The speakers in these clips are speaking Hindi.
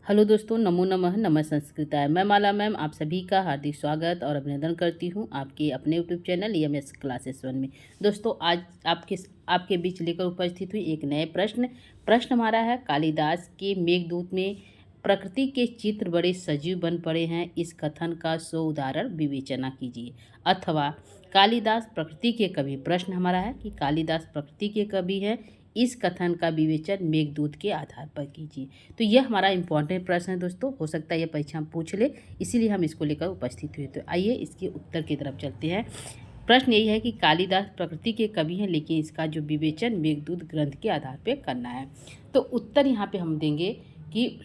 हेलो दोस्तों, नमो नमः, नमः संस्कृताय। मैं माला मैम आप सभी का हार्दिक स्वागत और अभिनंदन करती हूँ आपके अपने यूट्यूब चैनल EMS क्लासेस 1 में। दोस्तों, आज आपके बीच लेकर उपस्थित हुई एक नए प्रश्न हमारा है, कालिदास के मेघदूत में प्रकृति के चित्र बड़े सजीव बन पड़े हैं, इस कथन का 100 उदाहरण विवेचना कीजिए। अथवा कालिदास प्रकृति के कवि। प्रश्न हमारा है कि कालिदास प्रकृति के कवि हैं, इस कथन का विवेचन मेघदूत के आधार पर कीजिए। तो यह हमारा इंपॉर्टेंट प्रश्न है दोस्तों, हो सकता है यह परीक्षा में पूछ ले, इसीलिए हम इसको लेकर उपस्थित हुए। तो आइए इसके उत्तर की तरफ चलते हैं। प्रश्न यही है कि कालिदास प्रकृति के कवि हैं, लेकिन इसका जो विवेचन मेघदूत ग्रंथ के आधार पर करना है। तो उत्तर यहाँ पे हम देंगे कि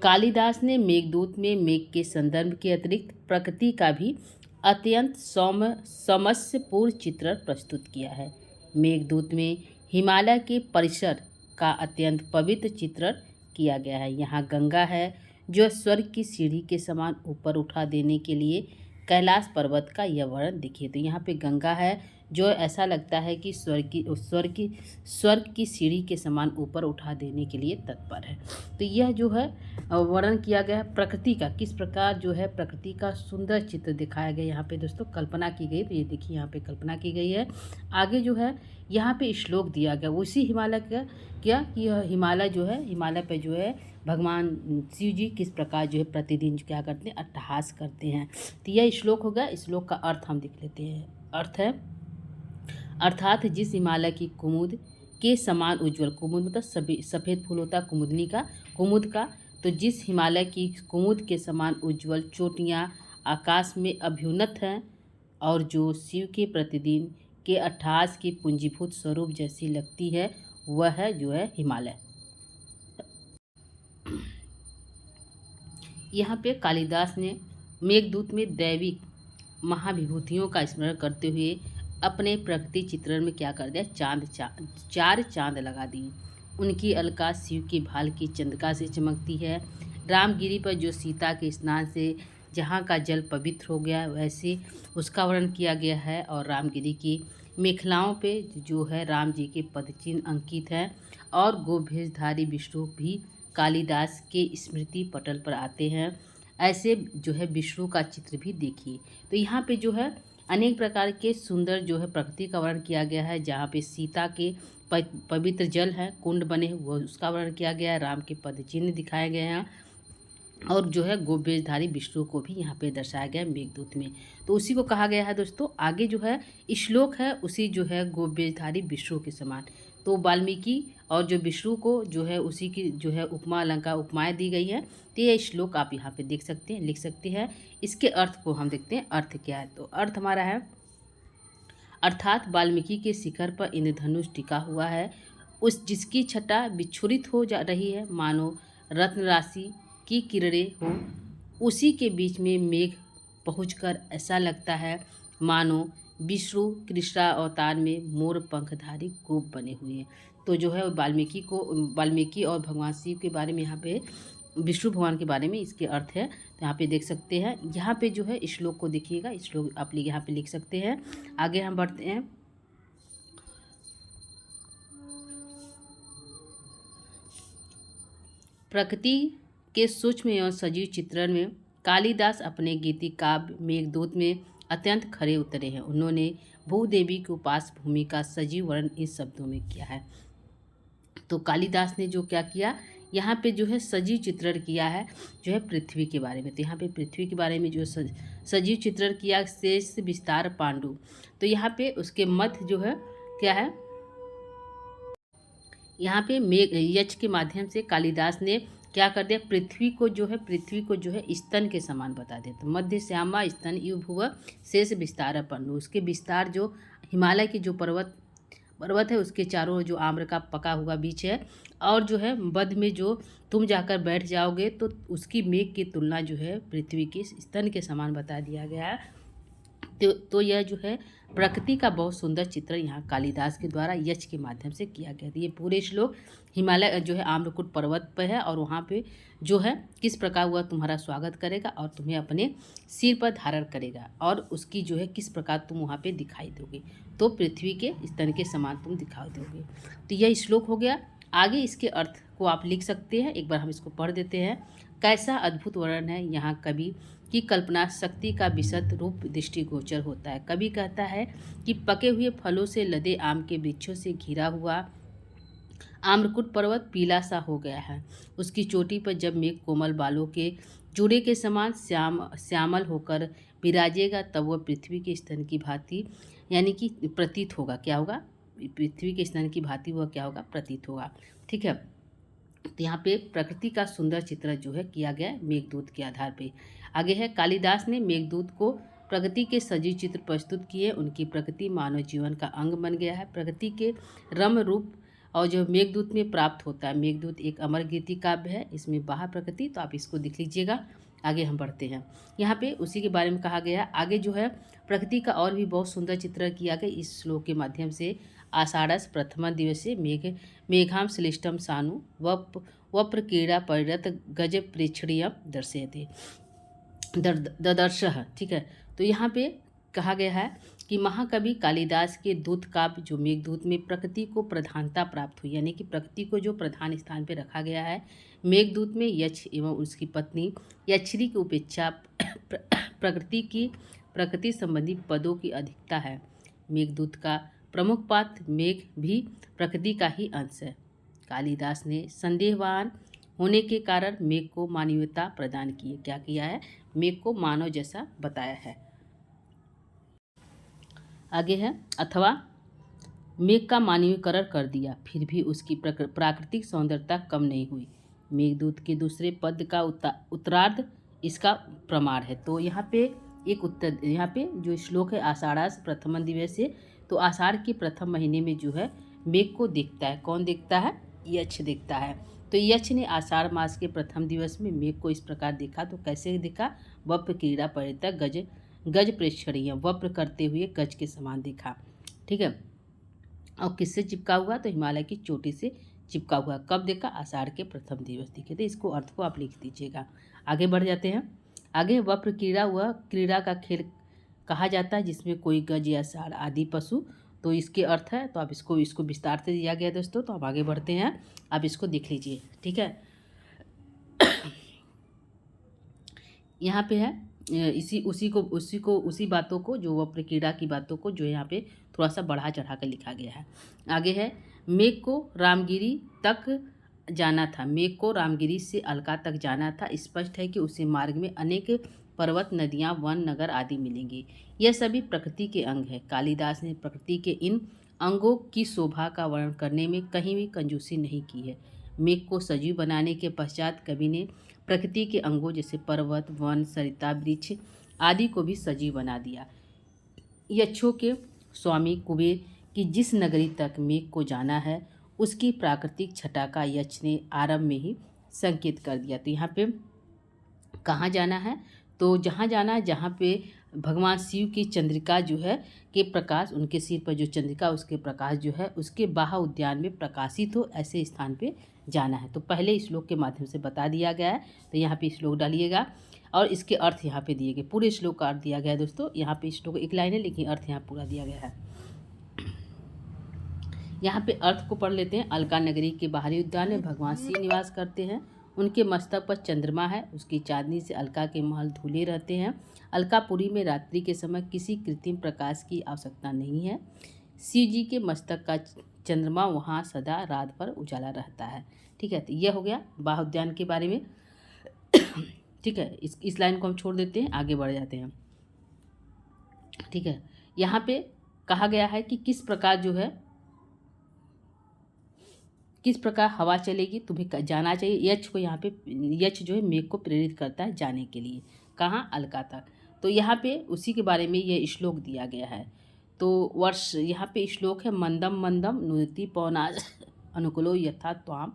कालिदास ने मेघदूत में मेघ के संदर्भ के अतिरिक्त प्रकृति का भी अत्यंत समस्यपूर्ण चित्रण प्रस्तुत किया है। मेघदूत में हिमालय के परिसर का अत्यंत पवित्र चित्रण किया गया है। यहाँ गंगा है जो स्वर्ग की सीढ़ी के समान ऊपर उठा देने के लिए कैलाश पर्वत का यह वर्णन देखिए। तो यहाँ पे गंगा है जो ऐसा लगता है कि स्वर्ग की सीढ़ी के समान ऊपर उठा देने के लिए तत्पर है। तो यह जो है वर्णन किया गया है प्रकृति का, किस प्रकार जो है प्रकृति का सुंदर चित्र दिखाया गया। यहाँ पे दोस्तों कल्पना की गई, तो ये देखिए यहाँ पे कल्पना की गई है। आगे जो है यहाँ पे श्लोक दिया गया उसी हिमालय का, क्या कि यह हिमालय जो है, हिमालय पे जो है भगवान शिव जी किस प्रकार जो है प्रतिदिन क्या करते हैं, अट्टहास करते हैं। तो यह श्लोक होगा। श्लोक का अर्थ हम देख लेते हैं। अर्थ है, अर्थात जिस हिमालय की कुमुद के समान उज्ज्वल, कुमुद मतलब सफ़ेद फूल होता है कुमुद का, तो जिस हिमालय की कुमुद के समान उज्ज्वल चोटियाँ आकाश में अभ्युन्नत हैं और जो शिव के प्रतिदिन के अट्टहास की पूंजीभूत स्वरूप जैसी लगती है, वह है जो है हिमालय। यहाँ पे कालिदास ने मेघदूत में दैविक महाविभूतियों का स्मरण करते हुए अपने प्रकृति चित्रण में क्या कर दिया, चार चांद लगा दिए। उनकी अलका शिव की भाल की चंद्रिका से चमकती है। रामगिरी पर जो सीता के स्नान से जहाँ का जल पवित्र हो गया, वैसे उसका वर्णन किया गया है। और रामगिरी की मेखलाओं पे जो है राम जी के पदचिन्ह अंकित हैं। और गोभेषधारी विष्णु भी कालिदास के स्मृति पटल पर आते हैं। ऐसे जो है विष्णु का चित्र भी देखिए। तो यहाँ पे जो है अनेक प्रकार के सुंदर जो है प्रकृति का वर्णन किया गया है। जहाँ पे सीता के पवित्र जल है, कुंड बने हुए, उसका वर्णन किया गया है। राम के पद चिन्ह दिखाए गए हैं और जो है गोवेशधारी विष्णु को भी यहाँ पे दर्शाया गया है मेघदूत में। तो उसी को कहा गया है दोस्तों। आगे जो है श्लोक है उसी जो है गोवेशधारी विष्णु के समान। तो वाल्मीकि और जो विष्णु को जो है उसी की जो है उपमा अलंकार उपमाएँ दी गई है। तो यह श्लोक आप यहाँ पे देख सकते हैं, लिख सकते हैं। इसके अर्थ को हम देखते हैं, अर्थ क्या है। तो अर्थ हमारा है, अर्थात वाल्मीकि के शिखर पर इंद्रधनुष टिका हुआ है, उस जिसकी छटा विच्छुरित हो जा रही है, मानो रत्न राशि की किरणें हो। उसी के बीच में मेघ पहुंचकर ऐसा लगता है मानो विष्णु कृष्णा अवतार में मोर पंखधारी गोप बने हुए हैं। तो जो है वाल्मीकि और भगवान शिव के बारे में यहाँ पे, विष्णु भगवान के बारे में इसके अर्थ है। तो यहाँ पे देख सकते हैं। यहाँ पे जो है श्लोक को देखिएगा, श्लोक आप यहाँ पे लिख सकते हैं। आगे हम बढ़ते हैं। प्रकृति के सूक्ष्म एवं सजीव चित्रण में कालिदास अपने गीतिक काव्य मेघदूत में अत्यंत खरे उतरे हैं। उन्होंने भूदेवी की उपास भूमि का सजीव वर्णन इस शब्दों में किया है। तो कालिदास ने जो क्या किया, यहाँ पे जो है सजीव चित्रण किया है जो है पृथ्वी के बारे में। तो यहाँ पे पृथ्वी के बारे में जो सजीव चित्रण किया, शेष विस्तार पांडु। तो यहाँ पे उसके मध्य जो है क्या है, यहाँ पे मेघ यक्ष के माध्यम से कालिदास ने क्या कर दिया, पृथ्वी को जो है स्तन के समान बता दिया। तो मध्य श्यामा स्तन यु भुव शेष विस्तार पांडु, उसके विस्तार जो हिमालय के जो पर्वत है उसके चारों जो आम्र का पका हुआ बीच है। और जो है मध्य में जो तुम जाकर बैठ जाओगे तो उसकी मेघ की तुलना जो है पृथ्वी के स्तन के समान बता दिया गया है। तो यह जो है प्रकृति का बहुत सुंदर चित्र यहाँ कालिदास के द्वारा यक्ष के माध्यम से किया गया था। ये पूरे श्लोक हिमालय जो है आम्रकूट पर्वत पर है और वहाँ पे जो है किस प्रकार वह तुम्हारा स्वागत करेगा और तुम्हें अपने सिर पर धारण करेगा और उसकी जो है किस प्रकार तुम वहाँ पे दिखाई दोगे। तो पृथ्वी के स्तन के समान तुम दिखाई दोगे। तो यह श्लोक हो गया। आगे इसके अर्थ को आप लिख सकते हैं। एक बार हम इसको पढ़ देते हैं। कैसा अद्भुत वर्णन है, यहाँ कवि की कल्पना शक्ति का विशद रूप दृष्टिगोचर होता है। कवि कहता है कि पके हुए फलों से लदे आम के वृक्षों से घिरा हुआ आम्रकूट पर्वत पीला सा हो गया है। उसकी चोटी पर जब मेघ कोमल बालों के जूड़े के समान श्यामल होकर विराजेगा, तब वह पृथ्वी के स्तन की भांति यानी कि प्रतीत होगा। क्या होगा? पृथ्वी के स्तन की भांति वह क्या होगा? प्रतीत होगा। ठीक है। तो यहाँ पे प्रकृति का सुंदर चित्र जो है किया गया है मेघदूत के आधार पे। आगे है, कालिदास ने मेघदूत को प्रकृति के सजीव चित्र प्रस्तुत किए। उनकी प्रकृति मानव जीवन का अंग बन गया है। प्रकृति के रम रूप और जो मेघदूत में प्राप्त होता है। मेघदूत एक अमर कीर्ति काव्य है, इसमें बाह्य प्रकृति, तो आप इसको देख लीजिएगा। आगे हम बढ़ते हैं। यहाँ पे उसी के बारे में कहा गया। आगे जो है प्रकृति का और भी बहुत सुंदर चित्र किया गया इस श्लोक के माध्यम से। आषाढ़स प्रथम दिवसे मेघाम श्लिष्टम सानु वप्र क्रीड़ा परिरत गज प्रेक्षणीय दर्शयते ददर्शः। ठीक है। तो यहाँ पे कहा गया है कि महाकवि कालिदास के दूत काव्य जो मेघदूत में प्रकृति को प्रधानता प्राप्त हुई, यानी कि प्रकृति को जो प्रधान स्थान पे रखा गया है। मेघदूत में यक्ष एवं उसकी पत्नी यक्षिणी की उपेक्षा प्रकृति संबंधी पदों की अधिकता है। मेघदूत का प्रमुख पात्र मेघ भी प्रकृति का ही अंश है। कालिदास ने संदेहवान होने के कारण मेघ को मानवीयता प्रदान की है। क्या किया है? मेघ को मानव जैसा बताया है। आगे है, अथवा मेघ का मानवीकरण कर दिया, फिर भी उसकी प्राकृतिक सौंदर्यता कम नहीं हुई। मेघदूत के दूसरे पद का उत्तरार्ध इसका प्रमाण है। तो यहाँ पे एक उत्तर, यहाँ पे जो श्लोक है आषाढ़ास प्रथम दिवसे, तो आषाढ़ के प्रथम महीने में जो है मेघ को देखता है। कौन देखता है? यक्ष देखता है। तो यक्ष ने आषाढ़ मास के प्रथम दिवस में मेघ को इस प्रकार देखा। तो कैसे देखा? वप्र क्रीड़ा परित गज प्रेक्षणीय, वप्र करते हुए गज के समान देखा। ठीक है। और किससे चिपका हुआ? तो हिमालय की चोटी से चिपका हुआ। कब देखा? आषाढ़ के प्रथम दिवस दिखे। तो इसको अर्थ को आप लिख दीजिएगा। आगे बढ़ जाते हैं। आगे, वप्र क्रीड़ा हुआ क्रीड़ा का खेल कहा जाता है जिसमें कोई गज या साढ़ आदि पशु, तो इसके अर्थ है। तो आप इसको विस्तार से दिया गया दोस्तों। तो अब आगे बढ़ते हैं, आप इसको देख लीजिए। ठीक है। यहाँ पे है उसी बातों को, जो वप्र क्रीड़ा की बातों को जो यहाँ पे थोड़ा सा बढ़ा चढ़ा कर लिखा गया है। आगे है, मेघ को रामगिरी तक जाना था। मेघ को रामगिरी से अलका तक जाना था। स्पष्ट है कि उसे मार्ग में अनेक पर्वत, नदियाँ, वन, नगर आदि मिलेंगे। यह सभी प्रकृति के अंग है। कालिदास ने प्रकृति के इन अंगों की शोभा का वर्णन करने में कहीं भी कंजूसी नहीं की है। मेघ को सजीव बनाने के पश्चात कवि ने प्रकृति के अंगों जैसे पर्वत, वन, सरिता, वृक्ष आदि को भी सजीव बना दिया। यक्षों के स्वामी कुबेर की जिस नगरी तक मेघ को जाना है, उसकी प्राकृतिक छटा का यक्ष ने आरंभ में ही संकेत कर दिया। तो यहाँ पे कहाँ जाना है? तो जहाँ जाना है जहाँ पे भगवान शिव की चंद्रिका जो है के प्रकाश, उनके सिर पर जो चंद्रिका उसके प्रकाश जो है उसके बाह्य उद्यान में प्रकाशित हो, ऐसे स्थान पे जाना है। तो पहले श्लोक के माध्यम से बता दिया गया है। तो यहाँ पे श्लोक डालिएगा और इसके अर्थ यहाँ पे दिए गए। पूरे श्लोक का अर्थ दिया गया है दोस्तों। यहाँ पे श्लोक एक लाइन है लेकिन अर्थ यहाँ पूरा दिया गया है। यहाँ पे अर्थ को पढ़ लेते हैं। अलका नगरी के बाहरी उद्यान में भगवान शिव निवास करते हैं। उनके मस्तक पर चंद्रमा है, उसकी चांदनी से अलका के महल धुले रहते हैं। अलकापुरी में रात्रि के समय किसी कृत्रिम प्रकाश की आवश्यकता नहीं है। शिव जी के मस्तक का चंद्रमा वहाँ सदा रात भर उजाला रहता है। ठीक है। तो यह हो गया बाह्य उद्यान के बारे में। ठीक है। इस लाइन को हम छोड़ देते हैं, आगे बढ़ जाते हैं। ठीक है। यहाँ पे कहा गया है कि किस प्रकार हवा चलेगी, तुम्हें जाना चाहिए। यक्ष को यहाँ पे यक्ष जो है मेघ को प्रेरित करता है जाने के लिए। कहाँ? अलका तक। तो यहाँ पे उसी के बारे में यह श्लोक दिया गया है। तो वर्ष यहाँ पे श्लोक है, मंदम मंदम नुदति पवनाज अनुकूलो यथा त्वाम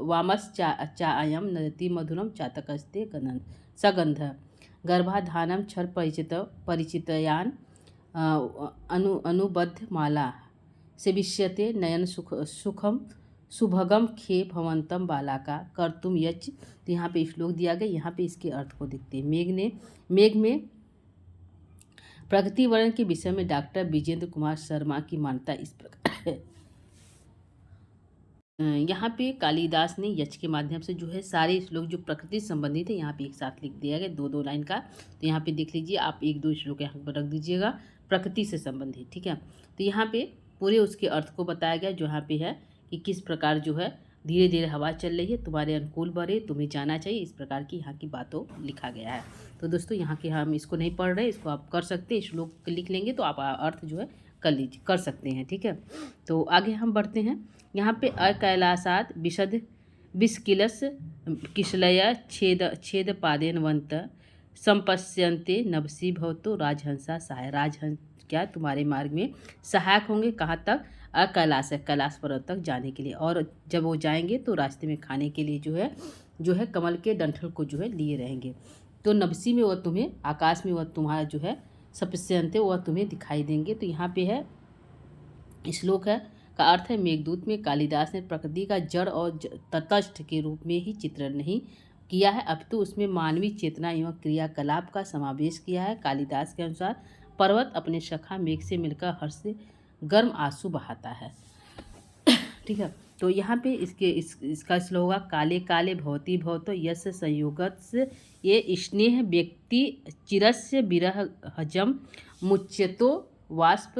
वामश्चायम नदति मधुरम चातकस्ते सगंध गर्भाधानम क्षर परिचितयान अनुबद्ध माला सेविष्यते नयन सुखम सुभगम खे भवंतम बाला का कर्तुम यच। तो यहाँ पे श्लोक दिया गया। यहाँ पे इसके अर्थ को देखते हैं। मेघ में प्रकृति वर्णन के विषय में डॉक्टर विजेंद्र कुमार शर्मा की मान्यता इस प्रकार है। यहाँ पे कालिदास ने यक्ष के माध्यम से जो है सारे श्लोक जो प्रकृति से संबंधित है यहाँ पे एक साथ लिख दिया गया, दो दो लाइन का। तो यहाँ पे देख लीजिए, आप एक दो श्लोक यहाँ पर रख दीजिएगा प्रकृति से संबंधित, ठीक है। तो यहाँ पे पूरे उसके अर्थ को बताया गया, जो यहाँ पे है कि किस प्रकार जो है धीरे धीरे हवा चल रही है, तुम्हारे अनुकूल बढ़े, तुम्हें जाना चाहिए, इस प्रकार की यहाँ की बातों लिखा गया है। तो दोस्तों यहाँ के हम इसको नहीं पढ़ रहे, इसको आप कर सकते हैं, श्लोक लिख लेंगे तो आप अर्थ जो है कर सकते हैं, ठीक है। तो आगे हम बढ़ते हैं। यहाँ पे अकैलासाद विशद विस्किलस किशलय छेद पादेनवंत संपश्यन्ते नभसी भवतो राजहंसा सहाय। राजहंस क्या तुम्हारे मार्ग में सहायक होंगे, कहाँ तक, अकैलास है, कैलाश पर्वत तक जाने के लिए। और जब वो जाएंगे तो रास्ते में खाने के लिए जो है कमल के डंठल को जो है लिए रहेंगे। तो नभसी में वह तुम्हें, आकाश में वह तुम्हारा जो है सपश्यन्ते वह तुम्हें दिखाई देंगे। तो यहाँ पे है श्लोक है का अर्थ है, मेघदूत में कालिदास ने प्रकृति का जड़ और तटस्थ के रूप में ही चित्रण नहीं किया है, अपितु उसमें मानवीय चेतना एवं क्रियाकलाप का समावेश किया है। कालिदास के अनुसार पर्वत अपने सखा मेघ से मिलकर हर्ष से गर्म आंसू बहाता है, ठीक है। तो यहाँ पे इसका श्लोक होगा, काले काले भवती भवतो यस संयोगत ये स्नेह व्यक्ति चिरस्य विरह हजम मुच्यतो वाष्प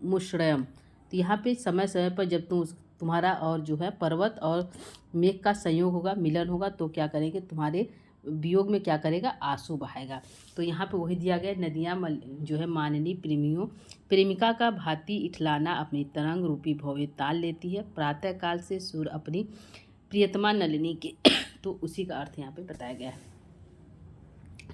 मुश्रयम। तो यहाँ पे समय समय पर जब तुम्हारा और जो है पर्वत और मेघ का संयोग होगा, मिलन होगा, तो क्या करेंगे, तुम्हारे वियोग में क्या करेगा, आंसू बहाएगा। तो यहाँ पे वही दिया गया, नदियाँ जो है माननी प्रेमियों प्रेमिका का भांति इठलाना अपनी तरंग रूपी भव्य ताल लेती है, प्रातः काल से सूर्य अपनी प्रियतमा नलिनी के तो उसी का अर्थ यहाँ पे बताया गया है,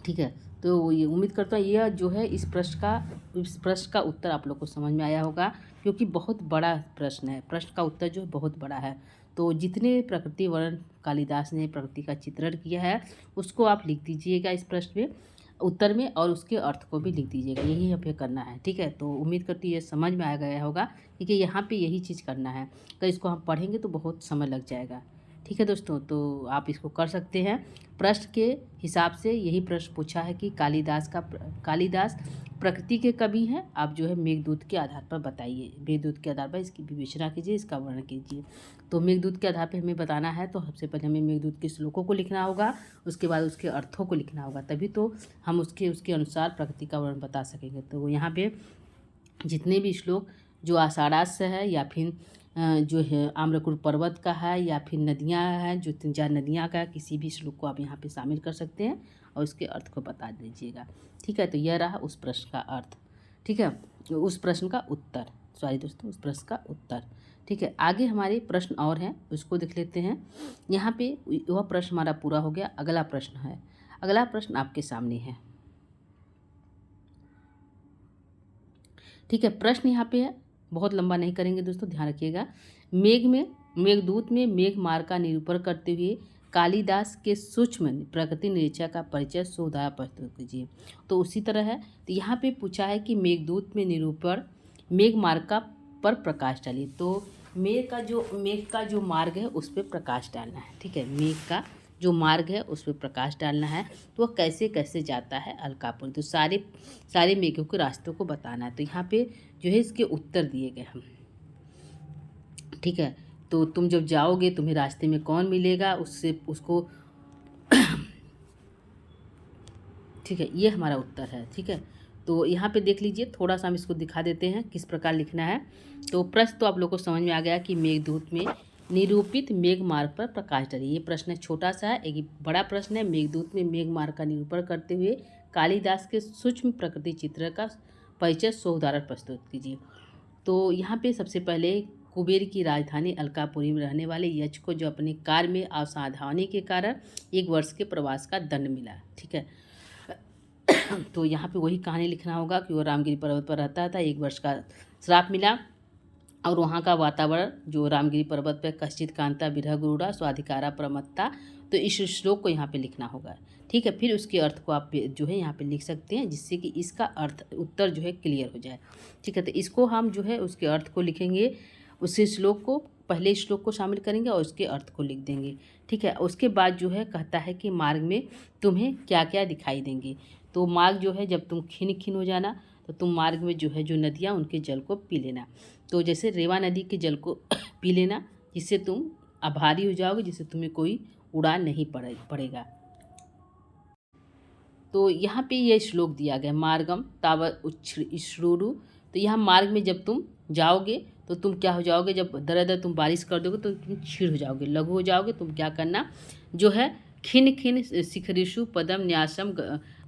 ठीक है। तो ये उम्मीद करता हूँ यह जो है इस प्रश्न का उत्तर आप लोग को समझ में आया होगा, क्योंकि बहुत बड़ा प्रश्न है, प्रश्न का उत्तर जो है बहुत बड़ा है। तो जितने प्रकृति वर्णन कालिदास ने प्रकृति का चित्रण किया है उसको आप लिख दीजिएगा इस प्रश्न में उत्तर में, और उसके अर्थ को भी लिख दीजिएगा, यही यहाँ पे करना है, ठीक है। तो उम्मीद करती हूँ ये समझ में आ गया होगा, क्योंकि यहाँ पे यही चीज़ करना है। तो इसको हम पढ़ेंगे तो बहुत समय लग जाएगा, ठीक है दोस्तों। तो आप इसको कर सकते हैं। प्रश्न के हिसाब से यही प्रश्न पूछा है कि कालिदास प्रकृति के कवि हैं, आप जो है मेघदूत के आधार पर बताइए, मेघदूत के आधार पर इसकी विवेचना कीजिए, इसका वर्णन कीजिए। तो मेघदूत के आधार पर हमें बताना है तो सबसे पहले हमें मेघदूत के श्लोकों को लिखना होगा, उसके बाद उसके अर्थों को लिखना होगा, तभी तो हम उसके अनुसार प्रकृति का वर्णन बता सकेंगे। तो यहाँ पे जितने भी श्लोक जो आषाढ़ास्य है या फिर जो है आम्रकुल पर्वत का है या फिर नदियाँ हैं, जो 3-4 नदियाँ का, किसी भी श्लोक को आप यहाँ पे शामिल कर सकते हैं और उसके अर्थ को बता दीजिएगा, ठीक है। तो यह रहा उस प्रश्न का अर्थ, ठीक है, उस प्रश्न का उत्तर, सॉरी दोस्तों, उस प्रश्न का उत्तर, ठीक है। आगे हमारे प्रश्न और हैं, उसको देख लेते हैं। यहाँ पे वह प्रश्न हमारा पूरा हो गया। अगला प्रश्न है, अगला प्रश्न आपके सामने है, ठीक है। प्रश्न यहाँ पे है, बहुत लंबा नहीं करेंगे दोस्तों, ध्यान रखिएगा। मेघदूत में मेघ मार्ग का निरूपण करते हुए कालिदास के सूक्ष्म प्रकृति निरीक्षण का परिचय शोधाया प्रस्तुत कीजिए। तो उसी तरह है, तो यहाँ पे पूछा है कि मेघदूत में निरूपण मेघ मार्ग का पर प्रकाश डालिए। तो मेघ का जो मार्ग है उस पर प्रकाश डालना है, ठीक है। मेघ का जो मार्ग है उस पर प्रकाश डालना है, तो वह कैसे कैसे जाता है अलकापुर, तो सारे मेघों के रास्तों को बताना है। तो यहाँ पे जो है इसके उत्तर दिए गए हम, ठीक है। तो तुम जब जाओगे तुम्हें रास्ते में कौन मिलेगा, उसको ठीक है, ये हमारा उत्तर है, ठीक है। तो यहाँ पे देख लीजिए, थोड़ा सा हम इसको दिखा देते हैं किस प्रकार लिखना है। तो प्रश्न तो आप लोग को समझ में आ गया कि मेघदूत में निरूपित मेघ मार्ग पर प्रकाश डालिए। ये प्रश्न छोटा सा है, एक बड़ा प्रश्न है। मेघदूत में मेघ मार्ग का निरूपण करते हुए कालिदास के सूक्ष्म प्रकृति चित्र का परिचय सो उदाहरण प्रस्तुत कीजिए। तो यहाँ पे सबसे पहले कुबेर की राजधानी अलकापुरी में रहने वाले यक्ष को जो अपने कार्य में असावधानी के कारण 1 वर्ष के प्रवास का दंड मिला, ठीक है। तो यहाँ पे वही कहानी लिखना होगा कि वो रामगिरी पर्वत पर रहता था, 1 वर्ष का श्राप मिला, और वहाँ का वातावरण जो रामगिरी पर्वत पर कश्चित कांता विरह गुरुड़ा स्वाधिकारा प्रमत्ता। तो इस श्लोक को यहाँ पे लिखना होगा, ठीक है। फिर उसके अर्थ को आप जो है यहाँ पे लिख सकते हैं, जिससे कि इसका अर्थ उत्तर जो है क्लियर हो जाए, ठीक है। तो इसको हम जो है उसके अर्थ को लिखेंगे, उसी श्लोक को पहले श्लोक को शामिल करेंगे और उसके अर्थ को लिख देंगे, ठीक है। उसके बाद जो है कहता है कि मार्ग में तुम्हें क्या क्या दिखाई देंगे। तो मार्ग जो है जब तुम खिन हो जाना तो तुम मार्ग में जो है जो नदियाँ उनके जल को पी लेना। तो जैसे रेवा नदी के जल को पी लेना, जिससे तुम आभारी हो जाओगे, जिससे तुम्हें कोई उड़ान नहीं पड़ेगा। तो यहाँ पे ये श्लोक दिया गया, मार्गम तावत इश्रूरु। तो यहाँ मार्ग में जब तुम जाओगे तो तुम क्या हो जाओगे, जब दर तुम बारिश कर दोगे तो तुम क्षीण हो जाओगे, लघु हो जाओगे। तुम क्या करना जो है, खिन खिन शिखरिषु पदम न्यासम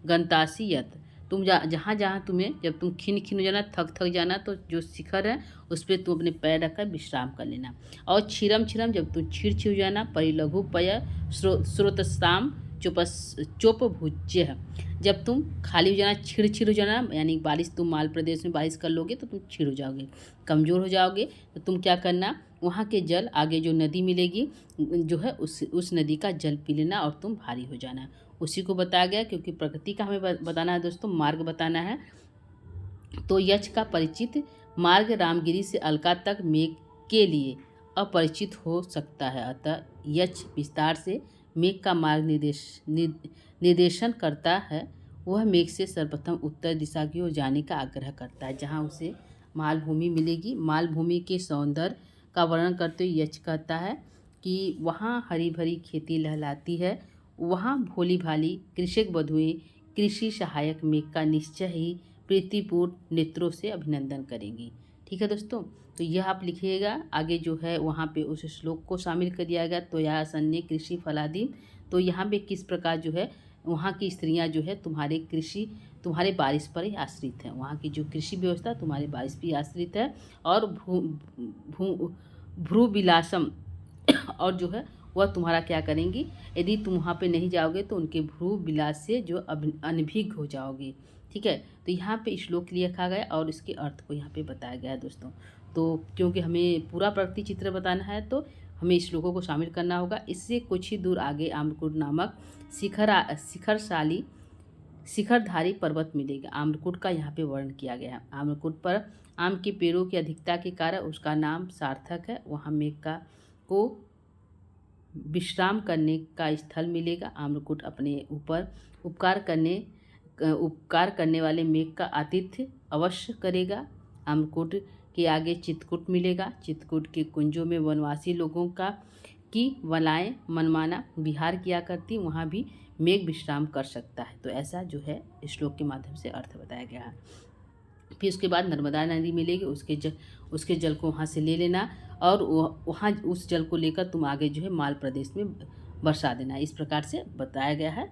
गंतासी यत। तुम जहाँ जहाँ तुम्हें, जब तुम खिन खिन हो जाना, थक थक जाना, तो जो शिखर है उस पर तुम अपने पैर रखकर विश्राम कर लेना। और क्षीरम क्षीरम, जब तुम क्षीर क्षीर हो जाना, परिलघु पय स्रोतस्ताम चोप भुज्य है। जब तुम खाली हो जाना, छिड़ छिड़ हो जाना, यानी बारिश, तुम माल प्रदेश में बारिश कर लोगे तो तुम छिड़ हो जाओगे, कमज़ोर हो जाओगे। तो तुम क्या करना, वहाँ के जल, आगे जो नदी मिलेगी जो है उस नदी का जल पी लेना और तुम भारी हो जाना। उसी को बताया गया, क्योंकि प्रकृति का हमें बताना है दोस्तों, मार्ग बताना है। तो यक्ष का परिचित मार्ग रामगिरी से अलका तक मेघ के लिए अपरिचित हो सकता है। अतः यक्ष विस्तार से मेघ का मार्ग निर्देशन करता है। वह मेघ से सर्वप्रथम उत्तर दिशा की ओर जाने का आग्रह करता है, जहाँ उसे मालभूमि मिलेगी। मालभूमि के सौंदर्य का वर्णन करते हुए यक्ष कहता है कि वहाँ हरी भरी खेती लहलाती है, वहाँ भोली भाली कृषक वधुएं कृषि सहायक मेघ का निश्चय ही प्रीतिपूर्ण नेत्रों से अभिनंदन करेंगी। ठीक है दोस्तों, तो यह आप लिखिएगा। आगे जो है वहाँ पे उस श्लोक को शामिल कर दिया गया, तो या सन्य कृषि फलादि। तो यहाँ पे किस प्रकार जो है वहाँ की स्त्रियाँ जो है तुम्हारे बारिश पर ही आश्रित है। वहाँ की जो कृषि व्यवस्था तुम्हारे बारिश पर ही आश्रित है। और भ्रू विलासम और जो है वह तुम्हारा क्या करेंगी, यदि तुम वहाँ पे नहीं जाओगे तो उनके भ्रू विलास से जो अनभिज्ञ हो जाओगे। ठीक है, तो यहाँ पे श्लोक लिखा गया और इसके अर्थ को यहाँ पे बताया गया है दोस्तों। तो क्योंकि हमें पूरा प्रकृति चित्र बताना है तो हमें इस श्लोकों को शामिल करना होगा। इससे कुछ ही दूर आगे आम्रकूट नामक शिखरधारी पर्वत मिलेगा। आम्रकूट का यहाँ पे वर्णन किया गया है। आम्रकूट पर आम के पेड़ों की अधिकता के कारण उसका नाम सार्थक है। वहाँ मेघ को विश्राम करने का स्थल मिलेगा। आम्रकूट अपने ऊपर उपकार करने वाले मेघ का आतिथ्य अवश्य करेगा। आम्रकूट के आगे चित्रकूट मिलेगा। चित्रकूट के कुंजों में वनवासी लोगों की वलाएँ मनमाना विहार किया करती, वहाँ भी मेघ विश्राम कर सकता है। तो ऐसा जो है श्लोक के माध्यम से अर्थ बताया गया है। फिर उसके बाद नर्मदा नदी मिलेगी, उसके जल को वहाँ से ले लेना और वहाँ उस जल को लेकर तुम आगे जो है माल प्रदेश में बरसा देना। इस प्रकार से बताया गया है।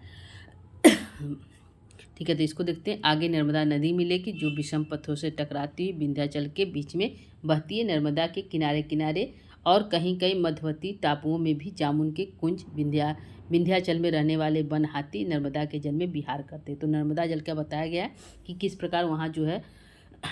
ठीक है, तो इसको देखते हैं। आगे नर्मदा नदी मिलेगी जो विषम पत्थरों से टकराती हुई विंध्याचल के बीच में बहती है। नर्मदा के किनारे किनारे और कहीं कहीं मध्यवर्ती टापुओं में भी जामुन के कुंज, विंध्याचल में रहने वाले वन हाथी नर्मदा के जल में विहार करते। तो नर्मदा जल का बताया गया है कि किस प्रकार वहाँ जो है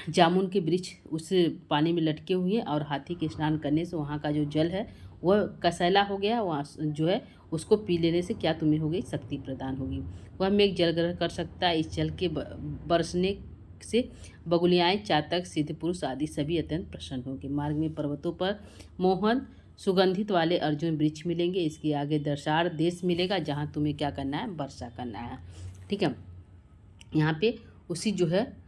जामुन के वृक्ष उस पानी में लटके हुए हैं और हाथी के स्नान करने से वहाँ का जो जल है वह कसैला हो गया। वहाँ जो है उसको पी लेने से क्या तुम्हें हो गई, शक्ति प्रदान होगी। वह मेघ जल ग्रहण कर सकता है। इस जल के बरसने से बगुलियाएँ, चातक, सिद्ध पुरुष आदि सभी अत्यंत प्रसन्न होंगे। मार्ग में पर्वतों पर मोहन सुगंधित वाले अर्जुन वृक्ष मिलेंगे। इसके आगे दशाड़ देश मिलेगा जहाँ तुम्हें क्या करना है, वर्षा करना है। ठीक है, यहाँ पे उसी जो है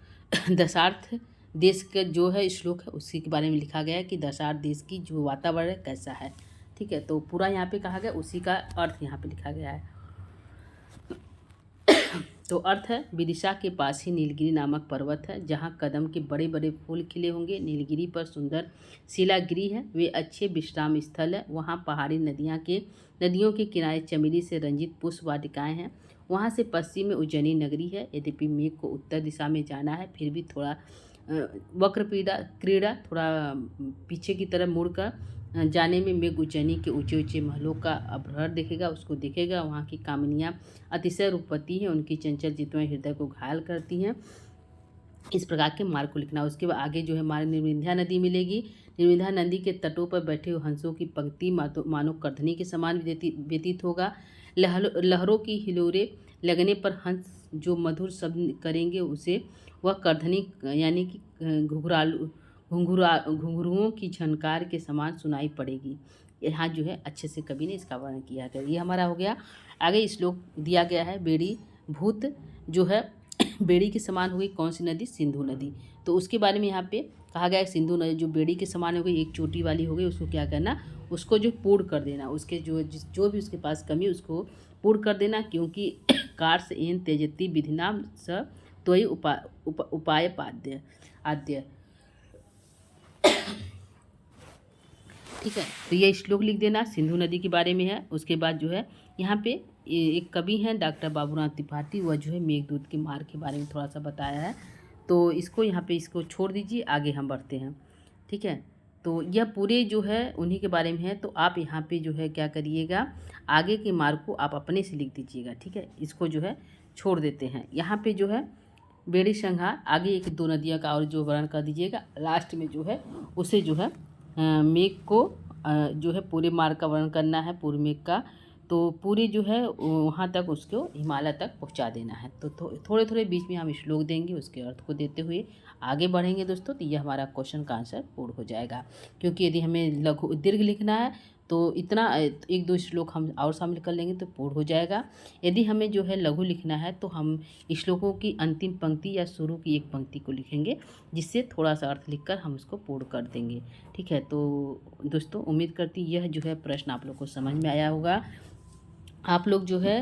दशार्थ देश का जो है श्लोक है उसी के बारे में लिखा गया है कि दशार्थ देश की जो वातावरण कैसा है। ठीक है, तो पूरा यहाँ पे कहा गया, उसी का अर्थ यहाँ पे लिखा गया है। तो अर्थ है, विदिशा के पास ही नीलगिरी नामक पर्वत है जहाँ कदम के बड़े बड़े फूल खिले होंगे। नीलगिरी पर सुंदर शिलागिरी है, वे अच्छे विश्राम स्थल है। वहाँ पहाड़ी नदियों के किनारे चमेली से रंजित पुष्प वाटिकाएँ हैं। वहाँ से पश्चिम में उज्जैनी नगरी है। यद्यपि मेघ को उत्तर दिशा में जाना है, फिर भी थोड़ा वक्र क्रीड़ा थोड़ा पीछे की तरफ मुड़कर जाने में मेघ उज्जैनी के ऊंचे ऊंचे महलों का अभ्रहर देखेगा, उसको देखेगा। वहाँ की कामिनियाँ अतिशय रूपवती हैं, उनकी चंचल चितवन हृदय को घायल करती हैं। इस प्रकार के मार्ग को लिखना। उसके बाद आगे जो है मार्ग निर्विंध्या नदी मिलेगी। निर्विंध्या नदी के तटों पर बैठे हुए हंसों की पंक्ति मानो कर्धनी के समान व्यतीत होगा। लहरों की हिलोरे लगने पर हंस जो मधुर शब्द करेंगे उसे वह कर्धनी यानी कि घुंघरुओं की झनकार के समान सुनाई पड़ेगी। यहाँ जो है अच्छे से कवि ने इसका वर्णन किया है। ये हमारा हो गया। आगे श्लोक दिया गया है, बेड़ी भूत जो है बेड़ी के समान हो गई कौन सी नदी, सिंधु नदी। तो उसके बारे में यहाँ पे कहा गया है सिंधु नदी जो बेड़ी के समान हो गई, एक चोटी वाली हो गई, उसको क्या करना, उसको जो पूर्ण कर देना, उसके जो भी उसके पास कमी उसको पूर्ण कर देना, क्योंकि कार्स एन त्यजति विधिनाम स त्वयि उपाय पाद्य आद्य। ठीक है, तो ये श्लोक लिख देना, सिंधु नदी के बारे में है। उसके बाद जो है यहाँ पे एक कवि हैं डॉक्टर बाबूराम त्रिपाठी, वह जो है मेघदूत के मार्ग के बारे में थोड़ा सा बताया है। तो इसको यहाँ पे इसको छोड़ दीजिए, आगे हम बढ़ते हैं। ठीक है, तो यह पूरे जो है उन्हीं के बारे में है। तो आप यहाँ पे जो है क्या करिएगा, आगे के मार्ग को आप अपने से लिख दीजिएगा। ठीक है, इसको जो है छोड़ देते हैं। यहाँ पे जो है बेड़ी संघा आगे एक दो नदियों का और जो वर्णन कर दीजिएगा। लास्ट में जो है उसे जो है मेघ को जो है पूरे मार्ग का वर्णन करना है, पूर्व मेघ का। तो पूरी जो है वहाँ तक उसको हिमालय तक पहुँचा देना है। तो थोड़े थोड़े बीच में हम श्लोक देंगे, उसके अर्थ को देते हुए आगे बढ़ेंगे दोस्तों। तो ये हमारा क्वेश्चन का आंसर पूर्ण हो जाएगा, क्योंकि यदि हमें लघु दीर्घ लिखना है तो इतना एक दो श्लोक हम और शामिल कर लेंगे तो पूर्ण हो जाएगा। यदि हमें जो है लघु लिखना है तो हम श्लोकों की अंतिम पंक्ति या शुरू की एक पंक्ति को लिखेंगे, जिससे थोड़ा सा अर्थ लिखकर हम उसको पूर्ण कर देंगे। ठीक है, तो दोस्तों उम्मीद करती यह जो है प्रश्न आप लोग को समझ में आया होगा। आप लोग जो है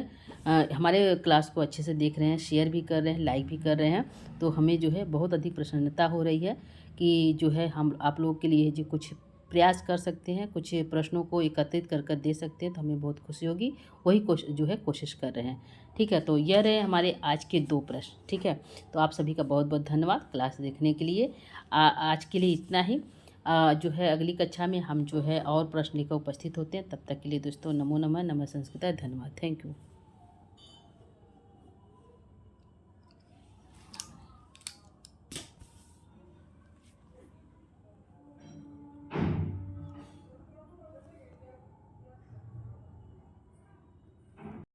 हमारे क्लास को अच्छे से देख रहे हैं, शेयर भी कर रहे हैं, लाइक भी कर रहे हैं। तो हमें जो है बहुत अधिक प्रसन्नता हो रही है कि जो है हम आप लोगों के लिए जो कुछ प्रयास कर सकते हैं, कुछ प्रश्नों को एकत्रित कर कर दे सकते हैं, तो हमें बहुत खुशी होगी। वही जो है कोशिश कर रहे हैं। ठीक है, तो यह रहे हमारे आज के 2 प्रश्न। ठीक है, तो आप सभी का बहुत बहुत धन्यवाद क्लास देखने के लिए। आज के लिए इतना ही। जो है अगली कक्षा में हम जो है और प्रश्न लेकर उपस्थित होते हैं। तब तक के लिए दोस्तों नमो नमः, नमः संस्कृत, धन्यवाद, थैंक यू।